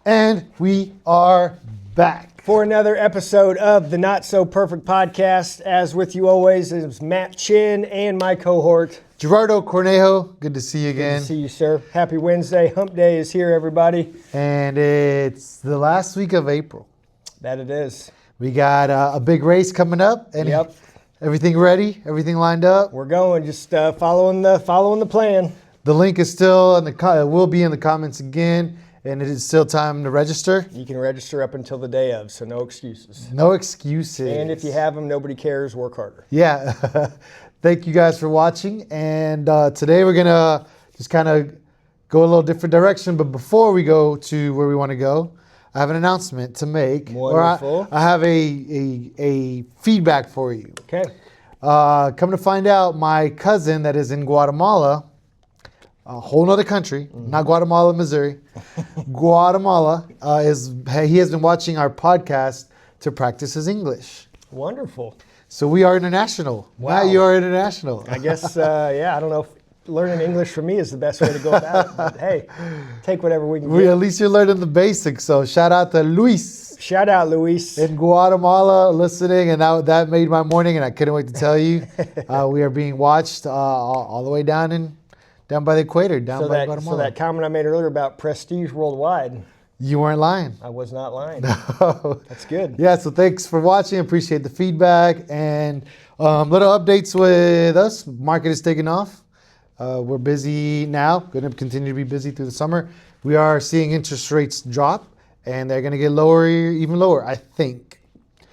And we are back for another episode of the Not So Perfect Podcast. As with you always is Matt Chinn and my cohort, Gerardo Cornejo. Good to see you again. Good to see you, sir. Happy Wednesday. Hump Day is here, everybody. And it's the last week of April. That it is. We got a big race coming up. And Yep. Everything ready? Everything lined up? We're going, just following the plan. The link is still in it will be in the comments again. And it is still time to register. You can register up until the day of, so no excuses. No excuses. And if you have them, nobody cares. Work harder. Yeah. Thank you guys for watching. And today we're going to just kind of go a little different direction. But before we go to where we want to go, I have an announcement to make. Wonderful. I have a feedback for you. Okay. Come to find out, my cousin that is in Guatemala, a whole nother country, not Guatemala, Missouri. Guatemala he has been watching our podcast to practice his English. Wonderful. So we are international. Wow. Now you are international. I guess, I don't know if learning English for me is the best way to go about it. But hey, take whatever we can get. At least you're learning the basics. So shout out to Luis. Shout out, Luis. In Guatemala that made my morning, and I couldn't wait to tell you. We are being watched all the way down by the equator, by Guatemala. So that comment I made earlier about prestige worldwide. You weren't lying. I was not lying. No. That's good. Yeah, so thanks for watching. Appreciate the feedback. And little updates with us. Market is taking off. We're busy now. Going to continue to be busy through the summer. We are seeing interest rates drop, and they're going to get even lower, I think.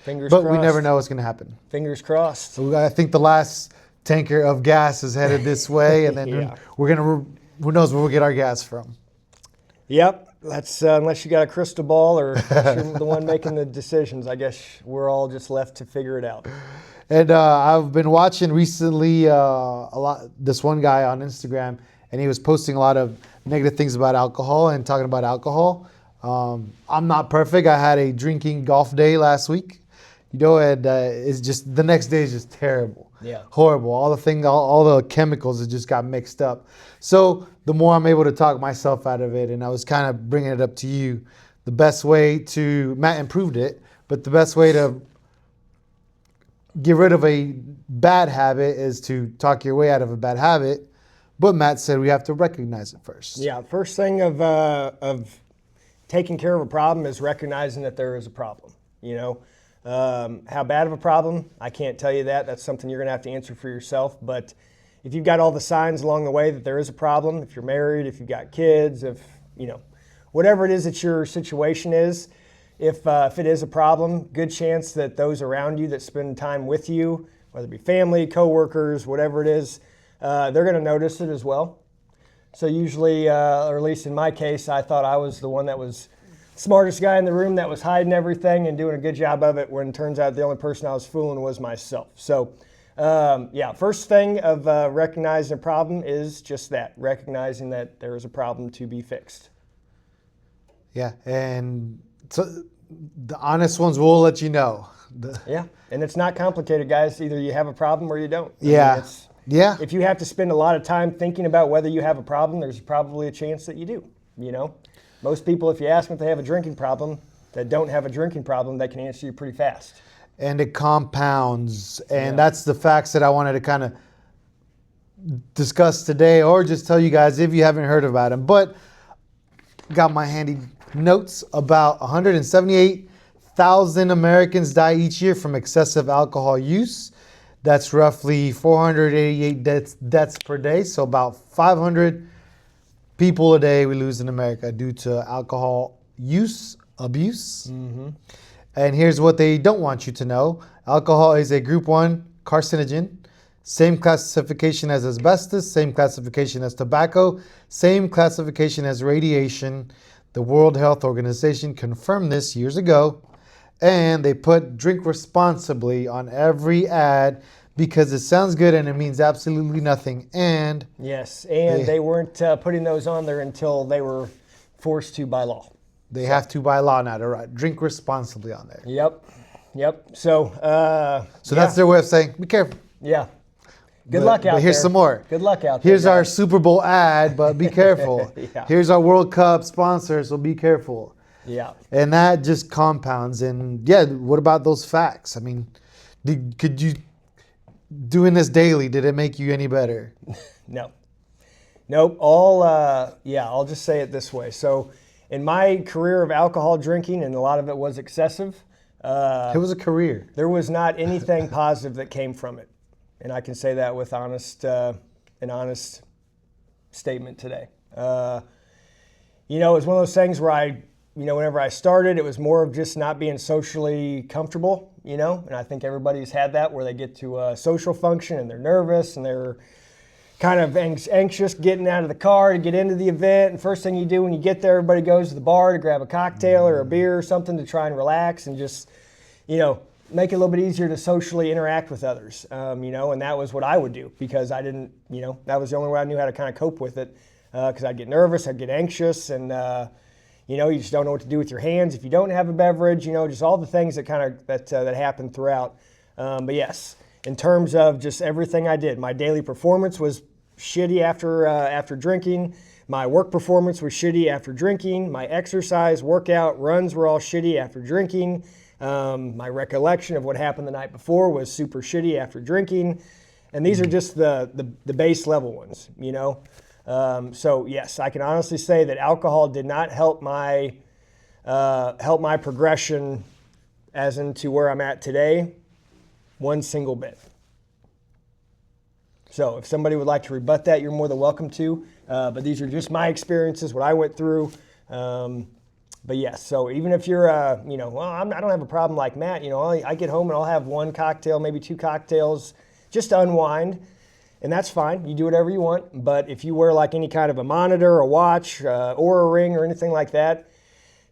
Fingers crossed. But we never know what's going to happen. Fingers crossed. So I think the last tanker of gas is headed this way, and then we're going to, who knows where we'll get our gas from. Yep. That's unless you got a crystal ball or you're the one making the decisions. I guess we're all just left to figure it out. And I've been watching recently this one guy on Instagram, and he was posting a lot of negative things about alcohol and talking about alcohol. I'm not perfect. I had a drinking golf day last week, and it's just the next day is just terrible. Yeah. Horrible. All the chemicals that just got mixed up. So the more I'm able to talk myself out of it, and I was kind of bringing it up to you, the best way Matt improved it, but the best way to get rid of a bad habit is to talk your way out of a bad habit. But Matt said we have to recognize it first. Yeah, first thing of taking care of a problem is recognizing that there is a problem. How bad of a problem, I can't tell you that. That's something you're going to have to answer for yourself. But if you've got all the signs along the way that there is a problem, if you're married, if you've got kids, whatever it is that your situation is, if it is a problem, good chance that those around you that spend time with you, whether it be family, coworkers, whatever it is, they're going to notice it as well. So usually, or at least in my case, I thought I was the one that was smartest guy in the room that was hiding everything and doing a good job of it, when it turns out the only person I was fooling was myself. So, first thing of recognizing a problem is just that, recognizing that there is a problem to be fixed. Yeah, and so the honest ones will let you know. And it's not complicated, guys. Either you have a problem or you don't. Yeah. If you have to spend a lot of time thinking about whether you have a problem, there's probably a chance that you do, Most people, if you ask them if they have a drinking problem, that don't have a drinking problem, they can answer you pretty fast. And it compounds. And that's the facts that I wanted to kind of discuss today, or just tell you guys if you haven't heard about them. But got my handy notes about 178,000 Americans die each year from excessive alcohol use. That's roughly 488 deaths per day. So about 500 people a day we lose in America due to alcohol abuse. Mm-hmm. And here's what they don't want you to know. Alcohol is a group 1 carcinogen. Same classification as asbestos, same classification as tobacco, same classification as radiation. The World Health Organization confirmed this years ago. And they put drink responsibly on every ad because it sounds good and it means absolutely nothing. And they weren't putting those on there until they were forced to by law. They have to by law now to drink responsibly on there. Yep. So that's their way of saying, be careful. Yeah. Good luck out there. But here's some more. Good luck out there. Here's our Super Bowl ad, but be careful. Yeah. Here's our World Cup sponsor, so be careful. Yeah. And that just compounds. And yeah, what about those facts? I mean, could you, doing this daily, did it make you any better? No. Nope. I'll just say it this way. So in my career of alcohol drinking, and a lot of it was excessive, It was a career. there was not anything positive that came from it. And I can say that with an honest statement today. It was one of those things where whenever I started, it was more of just not being socially comfortable, and I think everybody's had that where they get to a social function and they're nervous and they're kind of anxious getting out of the car to get into the event. And first thing you do when you get there, everybody goes to the bar to grab a cocktail or a beer or something to try and relax and just, make it a little bit easier to socially interact with others, and that was what I would do because I didn't, that was the only way I knew how to kind of cope with it because I'd get nervous, I'd get anxious, and, you just don't know what to do with your hands if you don't have a beverage, just all the things that that happen throughout. But yes, in terms of just everything I did, my daily performance was shitty after drinking. My work performance was shitty after drinking. My exercise, workout, runs were all shitty after drinking. My recollection of what happened the night before was super shitty after drinking. And these are just the base level ones, So yes, I can honestly say that alcohol did not help my progression as into where I'm at today, one single bit. So if somebody would like to rebut that, you're more than welcome to. But these are just my experiences, what I went through. But yes, so even if you're, I don't have a problem like Matt. I get home and I'll have one cocktail, maybe two cocktails, just to unwind. And that's fine. You do whatever you want. But if you wear like any kind of a monitor, a watch, or a ring or anything like that,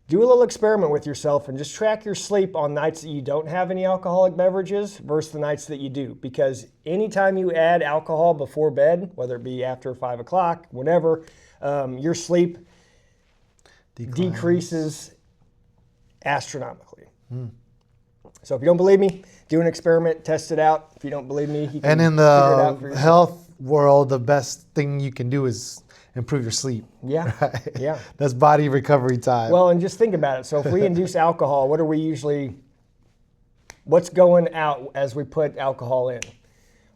do a little experiment with yourself and just track your sleep on nights that you don't have any alcoholic beverages versus the nights that you do. Because anytime you add alcohol before bed, whether it be after 5 o'clock, whenever, your sleep decreases astronomically. So if you don't believe me, do an experiment, test it out. If you don't believe me, you can And in figure it out for the yourself. health world, the best thing you can do is improve your sleep. Yeah, Right? yeah. That's body recovery time. Well, and just think about it. So if we induce alcohol, what's going out as we put alcohol in?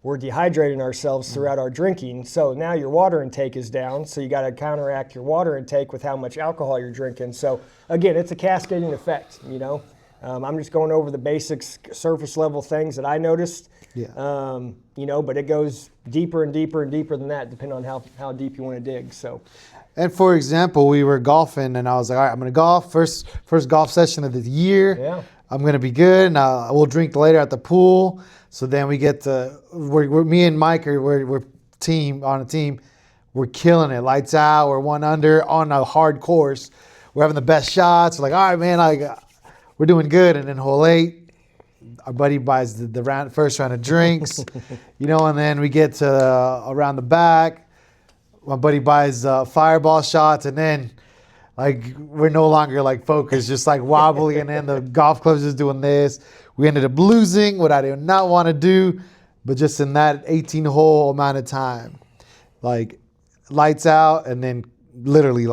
We're dehydrating ourselves throughout our drinking. So now your water intake is down. So you got to counteract your water intake with how much alcohol you're drinking. So again, it's a cascading effect, I'm just going over the basics, surface level things that I noticed. Yeah. But it goes deeper and deeper and deeper than that, depending on how deep you want to dig. So, And for example, we were golfing, and I was like, all right, I'm going to golf. First golf session of the year. Yeah. I'm going to be good, and we'll drink later at the pool. So then we get to, me and Mike, we're on a team. We're killing it. Lights out. We're 1 under on a hard course. We're having the best shots. We're like, all right, man, we're doing good. And then hole 8, our buddy buys the first round of drinks, and then we get to around the back. My buddy buys fireball shots, and then we're no longer focused, just wobbly, and then the golf club's just doing this. We ended up losing, what I did not want to do, but just in that 18-hole amount of time, lights out, and then literally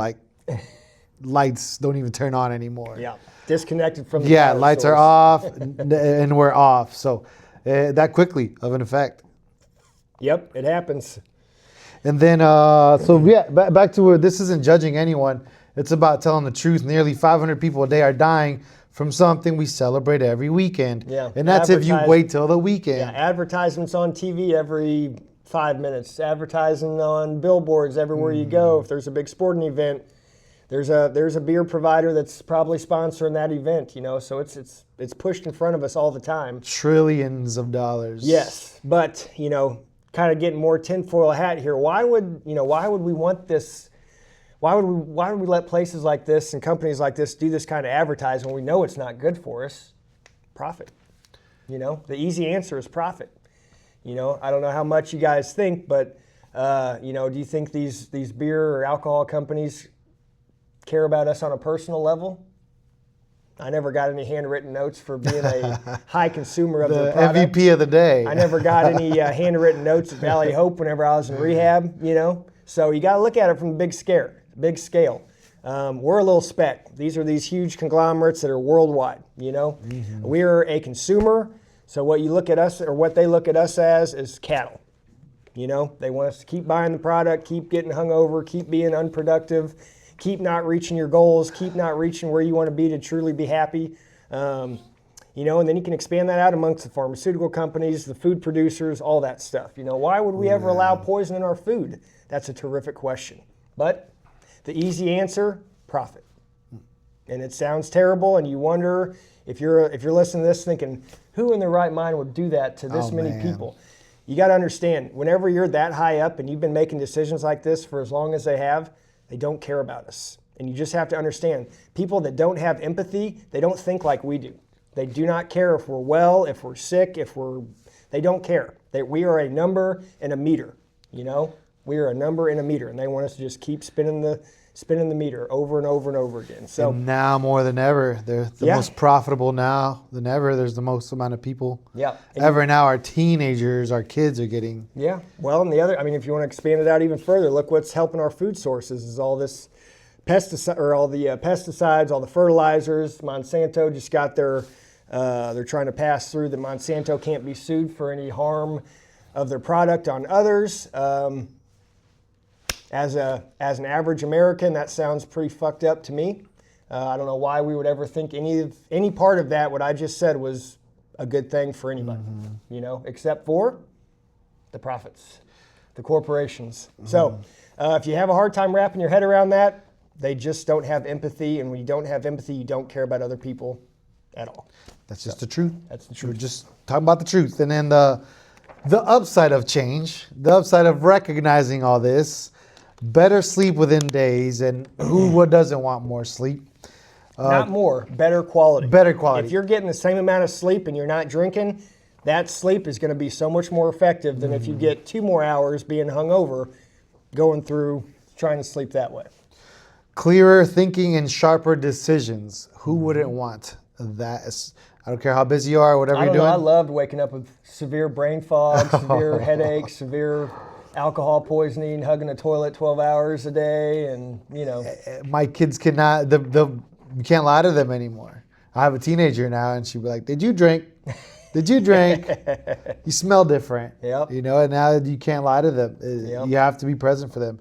lights don't even turn on anymore. Yeah, disconnected from the power lights source. are off, and we're off. So that quickly of an effect. Yep, it happens. And then, back to where this isn't judging anyone. It's about telling the truth. Nearly 500 people a day are dying from something we celebrate every weekend. Yeah. And that's if you wait till the weekend. Yeah, advertisements on TV every 5 minutes. Advertising on billboards everywhere you go. If there's a big sporting event, there's a beer provider that's probably sponsoring that event. So it's pushed in front of us all the time. Trillions of dollars. Yes, but kind of getting more tinfoil hat here. Why would we want this? Why would we let places like this and companies like this do this kind of advertising when we know it's not good for us? Profit. The easy answer is profit. I don't know how much you guys think, but do you think these beer or alcohol companies care about us on a personal level? I never got any handwritten notes for being a high consumer of the product. MVP of the day. I never got any handwritten notes at Valley Hope whenever I was in rehab, So you got to look at it from a big scale. We're a little speck. These are these huge conglomerates that are worldwide, you know. We're a consumer, so what you look at us, or what they look at us as, is cattle. You know, they want us to keep buying the product, keep getting hungover, keep being unproductive, keep not reaching your goals, keep not reaching where you want to be to truly be happy. You know, and then you can expand that out amongst the pharmaceutical companies, the food producers, all that stuff. You know, why would we ever allow poison in our food? That's a terrific question. But the easy answer, profit. And it sounds terrible, and you wonder if you're listening to this thinking, who in their right mind would do that to this many people? You got to understand, whenever you're that high up and you've been making decisions like this for as long as they have, they don't care about us. And you just have to understand, people that don't have empathy, they don't think like we do. They do not care if we're well, if we're sick, they don't care. We are a number and a meter, you know? We are a number and a meter, and they want us to just keep spinning the meter over and over and over again. So and now more than ever, they're the most profitable now than ever. There's the most amount of people ever now. Our teenagers, our kids are getting. Yeah. Well, and if you want to expand it out even further, look what's helping our food sources is all this all the pesticides, all the fertilizers. Monsanto just got they're trying to pass through that Monsanto can't be sued for any harm of their product on others. As an average American, that sounds pretty fucked up to me. I don't know why we would ever think any part of that, what I just said, was a good thing for anybody, you know, except for the profits, the corporations. So if you have a hard time wrapping your head around that, they just don't have empathy, and when you don't have empathy, you don't care about other people at all. That's just the truth. That's the truth. We're just talking about the truth. And then the upside of change, the upside of recognizing all this, better sleep within days, and what doesn't want more sleep? Not more, better quality. Better quality. If you're getting the same amount of sleep and you're not drinking, that sleep is going to be so much more effective than if you get 2 more hours being hungover, going through trying to sleep that way. Clearer thinking and sharper decisions. Who wouldn't want that? I don't care how busy you are, whatever you're doing. I loved waking up with severe brain fog, severe headaches, severe alcohol poisoning, hugging a toilet 12 hours a day, and you know. My kids cannot. You can't lie to them anymore. I have a teenager now, and she'd be like, "Did you drink? Did you drink? You smell different." Yep. You know, and now you can't lie to them. You have to be present for them.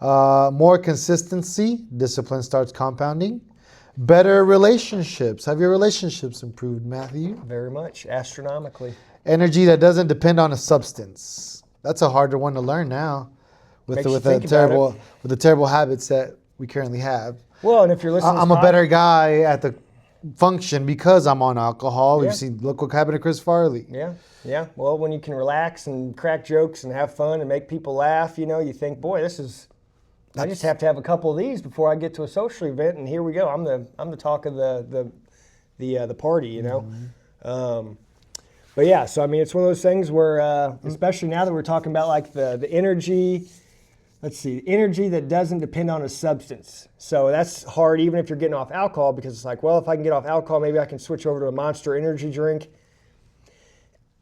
More consistency. Discipline starts compounding. Better relationships. Have your relationships improved, Matthew? Very much, astronomically. Energy that doesn't depend on a substance. That's a harder one to learn now, with the terrible habits that we currently have. Well, and if you're listening, I'm a better guy at the function because I'm on alcohol. We've seen, look what happened to Chris Farley. Yeah. Well, when you can relax and crack jokes and have fun and make people laugh, you know, you think, boy, I just have to have a couple of these before I get to a social event, and here we go. I'm the talk of the party, you know. But yeah, so I mean, it's one of those things where, especially now that we're talking about like the energy. Let's see, energy that doesn't depend on a substance. So that's hard even if you're getting off alcohol, because it's like, well, if I can get off alcohol, maybe I can switch over to a Monster energy drink.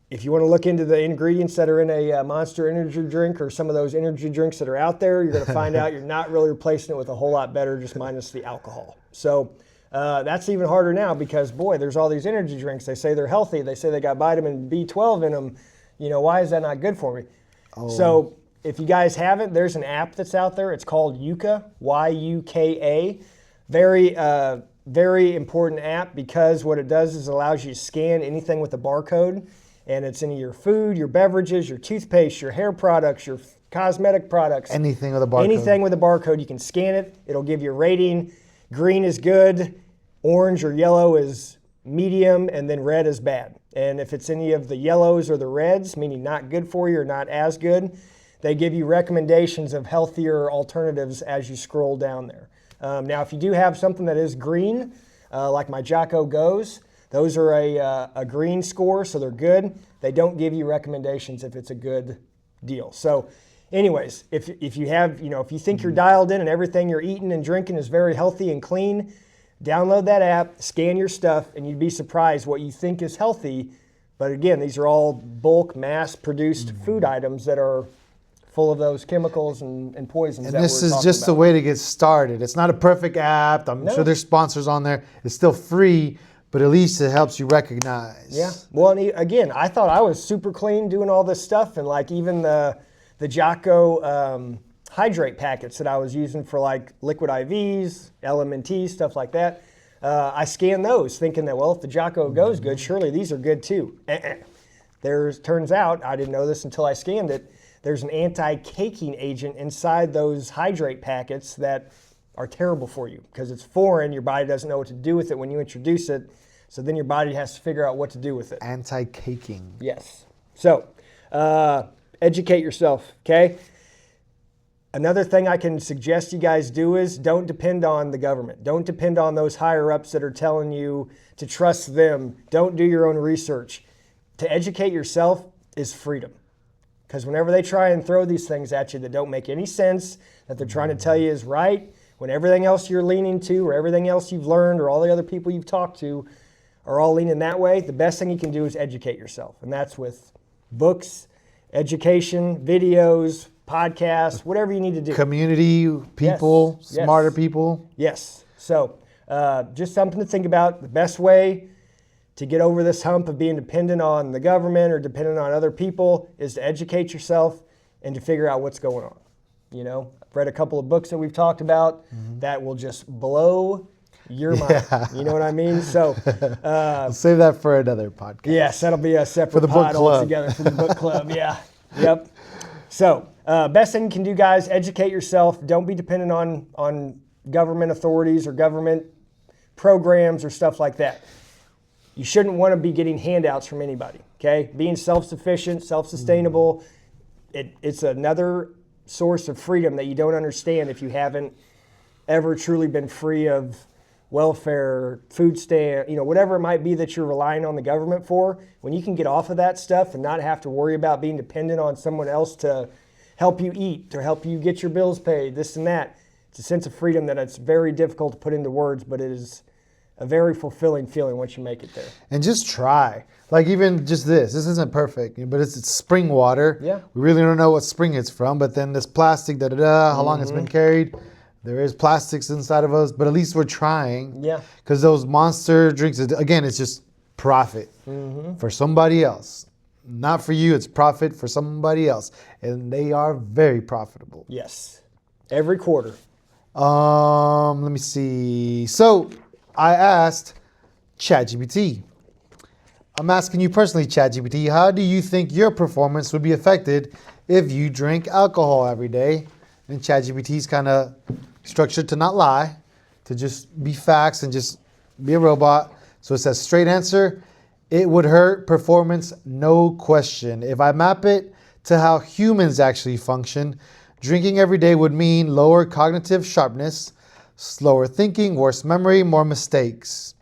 If you want to look into the ingredients that are in a Monster energy drink or some of those energy drinks that are out there, you're going to find out you're not really replacing it with a whole lot better, just minus the alcohol. So that's even harder now because, boy, there's all these energy drinks. They say they're healthy. They say they got vitamin B12 in them. You know, why is that not good for me? So if you guys haven't, there's an app that's out there. It's called Yuka, Y-U-K-A. Very important app because what it does is it allows you to scan anything with a barcode, and it's in your food, your beverages, your toothpaste, your hair products, your cosmetic products. Anything with a barcode. Anything with a barcode, you can scan it. It'll give you a rating. Green is good, orange or yellow is medium, and then red is bad. And if it's any of the yellows or the reds, meaning not good for you or not as good, they give you recommendations of healthier alternatives as you scroll down there. Now, if you do have something that is green, like my Jocko Go's, those are a green score, so they're good. They don't give you recommendations if it's a good deal. So anyways, if you have, if you think you're dialed in and everything you're eating and drinking is very healthy and clean, download that app, scan your stuff, and you'd be surprised what you think is healthy. But again, these are all bulk, mass-produced food items that are full of those chemicals and poisons. And that this we're is talking just a about. way to get started. It's not a perfect app. I'm No. sure there's sponsors on there. It's still free, but at least it helps you recognize. Yeah. Well, and again, I thought I was super clean doing all this stuff, and like even the Jocko hydrate packets that I was using for like liquid IVs, LMNT, stuff like that. I scanned those thinking that, well, if the Jocko goes good, surely these are good too. Turns out, I didn't know this until I scanned it, there's an anti-caking agent inside those hydrate packets that are terrible for you because it's foreign. Your body doesn't know what to do with it when you introduce it. So then your body has to figure out what to do with it. Anti-caking. Yes. So educate yourself, okay? Another thing I can suggest you guys do is don't depend on the government. Don't depend on those higher ups that are telling you to trust them. Don't do your own research. To educate yourself is freedom. Because whenever they try and throw these things at you that don't make any sense, that they're trying to tell you is right, when everything else you're leaning to or everything else you've learned or all the other people you've talked to are all leaning that way, the best thing you can do is educate yourself. And that's with books, education, videos, podcasts, whatever you need to do. Community, people, Yes. smarter people. Yes. So just something to think about. The best way to get over this hump of being dependent on the government or dependent on other people is to educate yourself and to figure out what's going on. You know, I've read a couple of books that we've talked about that will just blow your mind. You know what I mean? So I'll save that for another podcast. yes, that'll be a separate the book pod club. altogether for the book club. Yeah. Yep. So best thing you can do, guys, educate yourself. Don't be dependent on government authorities or government programs or stuff like that. You shouldn't want to be getting handouts from anybody, okay? Being self-sufficient, self-sustainable, it's another source of freedom that you don't understand if you haven't ever truly been free of welfare, food stamp, whatever it might be that you're relying on the government for. When you can get off of that stuff and not have to worry about being dependent on someone else to help you eat, to help you get your bills paid, this and that, it's a sense of freedom that it's very difficult to put into words, but it is a very fulfilling feeling once you make it there. And just try. Like even just this isn't perfect, but it's spring water. Yeah. We really don't know what spring it's from, but then this plastic, how long it's been carried. There is plastics inside of us, but at least we're trying. Yeah. Because those monster drinks, again, it's just profit for somebody else. Not for you, it's profit for somebody else. And they are very profitable. Yes. Every quarter. Let me see. So I asked ChatGPT. I'm asking you personally, ChatGPT, how do you think your performance would be affected if you drink alcohol every day? And ChatGPT's kind of structured to not lie, to just be facts and just be a robot. So it says straight answer, it would hurt performance, no question. If I map it to how humans actually function, drinking every day would mean lower cognitive sharpness, slower thinking, worse memory, more mistakes.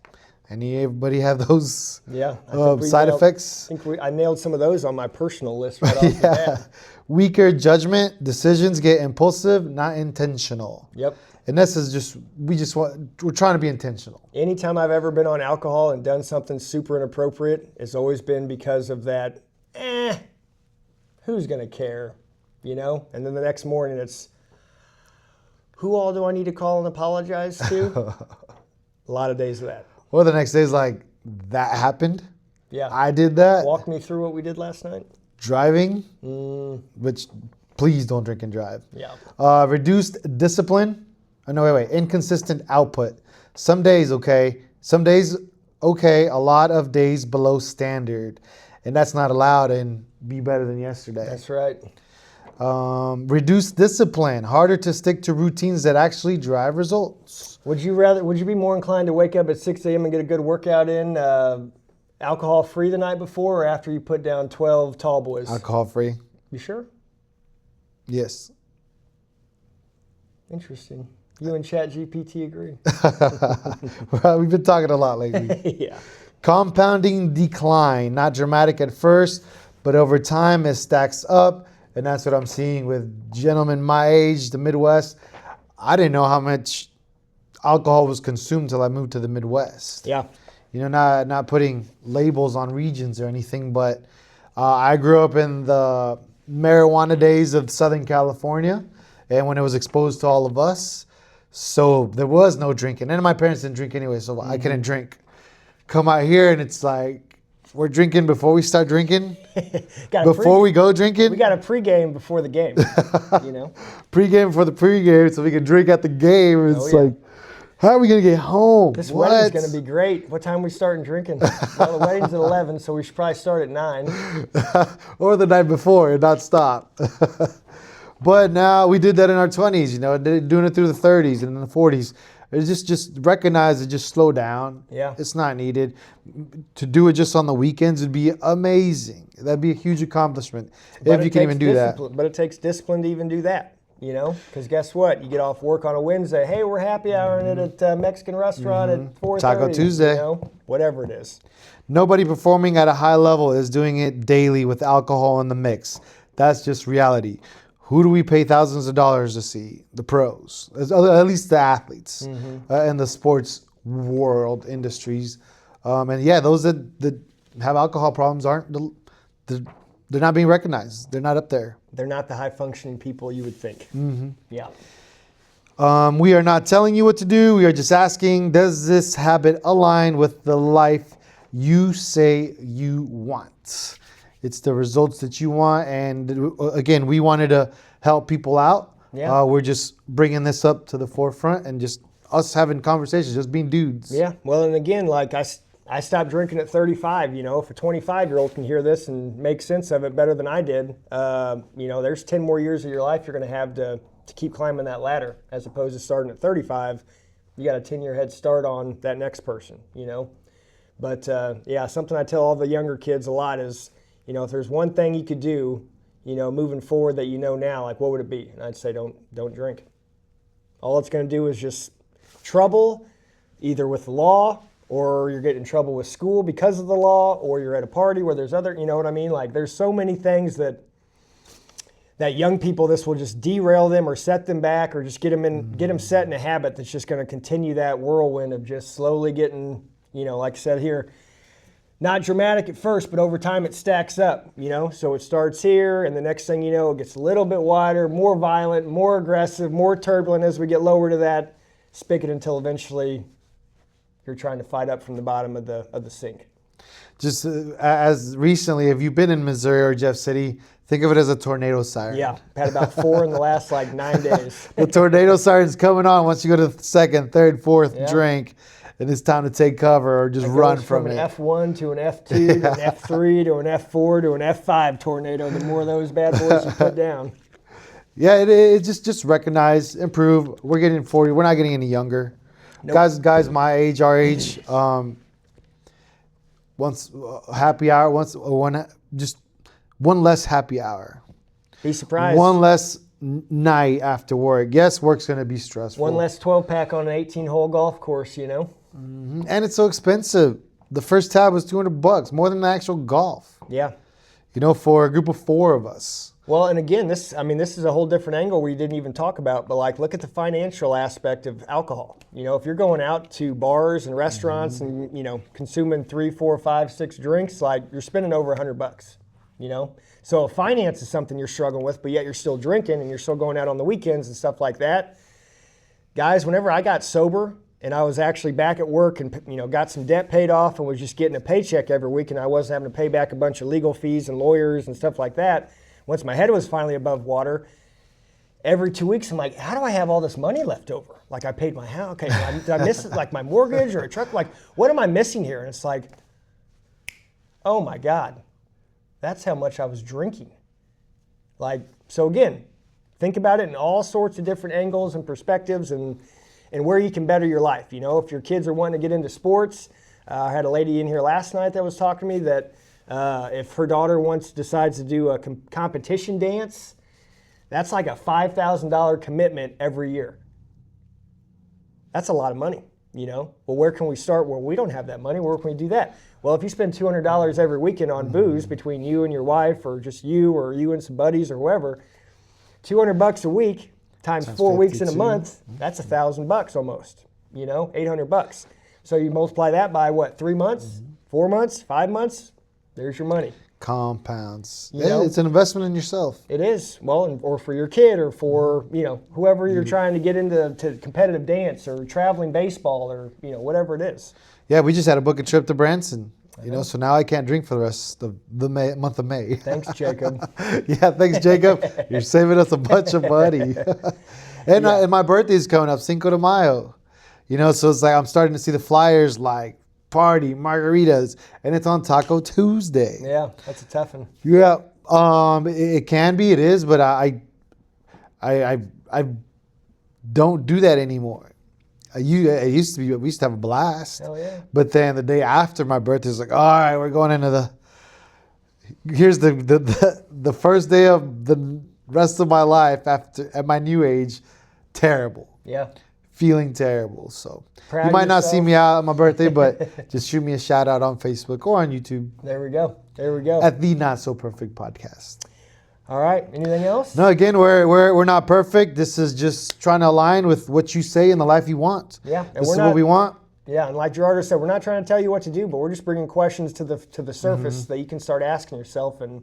Anybody have those side effects? I nailed some of those on my personal list right off the bat. Weaker judgment, decisions get impulsive, not intentional. Yep. And this is we're trying to be intentional. Anytime I've ever been on alcohol and done something super inappropriate, it's always been because of that, who's going to care, And then the next morning it's, who all do I need to call and apologize to? A lot of days of that. Or the next day is like, that happened? Yeah. I did that? Walk me through what we did last night. Driving, which please don't drink and drive. Yeah. Reduced discipline. Oh, no, wait. Inconsistent output. Some days okay. Some days okay. A lot of days below standard. And that's not allowed and be better than yesterday. That's right. Reduced discipline. Harder to stick to routines that actually drive results. Would you be more inclined to wake up at 6 a.m. and get a good workout in, alcohol free the night before or after you put down 12 tall boys? Alcohol free. You sure? Yes. Interesting. You and ChatGPT agree. Well, we've been talking a lot lately. Yeah. Compounding decline. Not dramatic at first, but over time it stacks up. And that's what I'm seeing with gentlemen my age, the Midwest. I didn't know how much alcohol was consumed till I moved to the Midwest. Yeah. Not putting labels on regions or anything, but I grew up in the marijuana days of Southern California, and when it was exposed to all of us. So there was no drinking. And my parents didn't drink anyway, so I couldn't drink. Come out here and it's like, we're drinking before we start drinking. Before we go drinking. We got a pregame before the game, you know? Pregame for the pregame so we can drink at the game. It's like, how are we going to get home? This wedding's going to be great. What time are we starting drinking? Well, the wedding's at 11, so we should probably start at 9. Or the night before and not stop. But now we did that in our 20s, you know, doing it through the 30s and in the 40s. It's just recognize it, just slow down. Yeah. It's not needed. To do it just on the weekends would be amazing. That'd be a huge accomplishment if you can even do that. But it takes discipline to even do that, you know? Because guess what? You get off work on a Wednesday. Hey, we're happy hour at a Mexican restaurant at 4:30. Taco Tuesday. You know? Whatever it is. Nobody performing at a high level is doing it daily with alcohol in the mix. That's just reality. Who do we pay thousands of dollars to see? The pros, at least the athletes in the sports world industries. And yeah, those that have alcohol problems they're not being recognized. They're not up there. They're not the high functioning people you would think. Yeah. We are not telling you what to do. We are just asking, does this habit align with the life you say you want? It's the results that you want. And again, we wanted to help people out. Yeah. We're just bringing this up to the forefront and just us having conversations, just being dudes. Yeah. Well, and again, like I stopped drinking at 35. You know, if a 25-year-old can hear this and make sense of it better than I did, you know, there's 10 more years of your life you're going to have to keep climbing that ladder, as opposed to starting at 35. You got a 10-year head start on that next person, you know. But yeah, something I tell all the younger kids a lot is, you know, if there's one thing you could do, you know, moving forward that you know now, like what would it be? And I'd say don't drink. All it's going to do is just trouble, either with the law, or you're getting in trouble with school because of the law, or you're at a party where there's other, you know what I mean? Like there's so many things that young people, this will just derail them or set them back or just get them set in a habit that's just going to continue that whirlwind of just slowly getting, you know, like I said here, not dramatic at first, but over time it stacks up, you know? So it starts here, and the next thing you know, it gets a little bit wider, more violent, more aggressive, more turbulent as we get lower to that spigot until eventually you're trying to fight up from the bottom of the sink. Just as recently, if you've been in Missouri or Jeff City, think of it as a tornado siren. Yeah, had about 4 in the last 9 days. The tornado siren's coming on once you go to the second, third, fourth drink. And it's time to take cover or just run from it. From an F1 to an F2 to an F3 to an F4 to an F5 tornado, the more of those bad boys you put down. Yeah, it just recognize, improve. We're getting 40. We're not getting any younger. Nope. Guys my age, our age, once happy hour, just one less happy hour. Be surprised. One less night after work. Yes, work's going to be stressful. One less 12-pack on an 18-hole golf course, you know. And it's so expensive. The first tab was $200, more than the actual golf. Yeah. You know, for a group of 4 of us. Well, and again, this is a whole different angle we didn't even talk about, but like look at the financial aspect of alcohol. You know, if you're going out to bars and restaurants and, you know, consuming 3, 4, 5, 6 drinks, like you're spending over $100, you know? So finance is something you're struggling with, but yet you're still drinking and you're still going out on the weekends and stuff like that. Guys, whenever I got sober and I was actually back at work and, you know, got some debt paid off and was just getting a paycheck every week and I wasn't having to pay back a bunch of legal fees and lawyers and stuff like that, once my head was finally above water, every 2 weeks I'm like, how do I have all this money left over? Like I paid my house, okay, did I miss like my mortgage or a truck? Like, what am I missing here? And it's like, oh my God, that's how much I was drinking. Like, so again, think about it in all sorts of different angles and perspectives and where you can better your life. You know, if your kids are wanting to get into sports, I had a lady in here last night that was talking to me that if her daughter decides to do a competition dance, that's like a $5,000 commitment every year. That's a lot of money, you know. Well, where can we start? Well, we don't have that money. Where can we do that? Well, if you spend $200 every weekend on booze between you and your wife or just you or you and some buddies or whoever, $200 a week times 4 weeks in a month, that's $1,000 almost, you know, $800. So you multiply that by what, 3 months, 4 months, 5 months? There's your money. compounds. You Yeah, know? it's an investment in yourself. It is. Well, or for your kid or for, whoever you're trying to get into competitive dance or traveling baseball or, whatever it is. Yeah, we just had to book a trip to Branson. So now I can't drink for the rest of the month of May. Thanks, Jacob. Yeah, thanks, Jacob. You're saving us a bunch of money. And my birthday is coming up, Cinco de Mayo. So it's like I'm starting to see the flyers like party, margaritas, and it's on Taco Tuesday. Yeah, that's a tough one. Yeah, it can be, it is, but I don't do that anymore. It used to be, we used to have a blast. Hell yeah. But then the day after my birthday, it's like, all right, we're going into here's the first day of the rest of my life at my new age, terrible. Yeah. Feeling terrible. So Proud you might not see yourself. me out on my birthday, but just shoot me a shout out on Facebook or on YouTube There we go. at the Not So Perfect Podcast. All right. Anything else? No, again, we're not perfect. This is just trying to align with what you say in the life you want. Yeah, and This is what we want. Yeah, and like Gerardo said, we're not trying to tell you what to do, but we're just bringing questions to the surface that you can start asking yourself. And,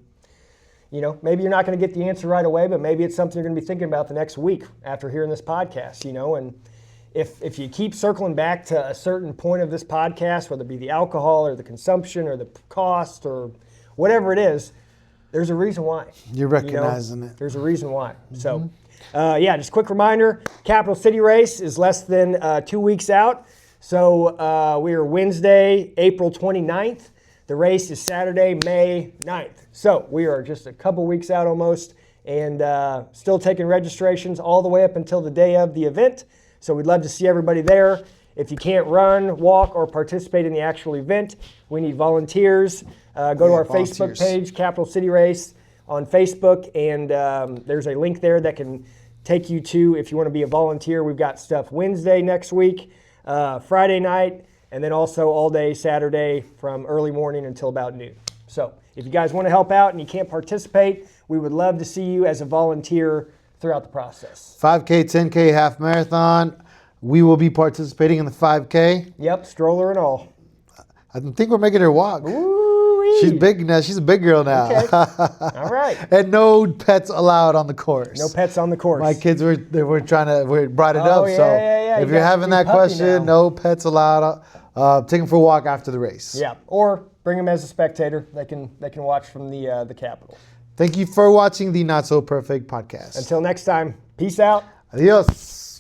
maybe you're not going to get the answer right away, but maybe it's something you're going to be thinking about the next week after hearing this podcast, And if you keep circling back to a certain point of this podcast, whether it be the alcohol or the consumption or the cost or whatever it is, there's a reason why. You're recognizing it. There's a reason why. So, just a quick reminder, Capital City Race is less than 2 weeks out. So we are Wednesday, April 29th. The race is Saturday, May 9th. So we are just a couple weeks out almost and still taking registrations all the way up until the day of the event. So we'd love to see everybody there. If you can't run, walk, or participate in the actual event, we need volunteers. Go to our volunteers. Facebook page, Capital City Race on Facebook, and there's a link there that can take you to, if you want to be a volunteer, we've got stuff Wednesday next week, Friday night, and then also all day Saturday from early morning until about noon. So if you guys want to help out and you can't participate, we would love to see you as a volunteer throughout the process. 5K, 10K, half marathon. We will be participating in the 5K. Yep, stroller and all. I think we're making her walk. Ooh-wee. She's big now. She's a big girl now. Okay. All right. And no pets allowed on the course. No pets on the course. My kids we brought it Oh, up. yeah, So yeah. if You you're got having your that puppy question, now. no pets allowed. Take them for a walk after the race. Yeah, or bring them as a spectator. They can watch from the Capitol. Thank you for watching the Not So Perfect Podcast. Until next time, peace out. Adios.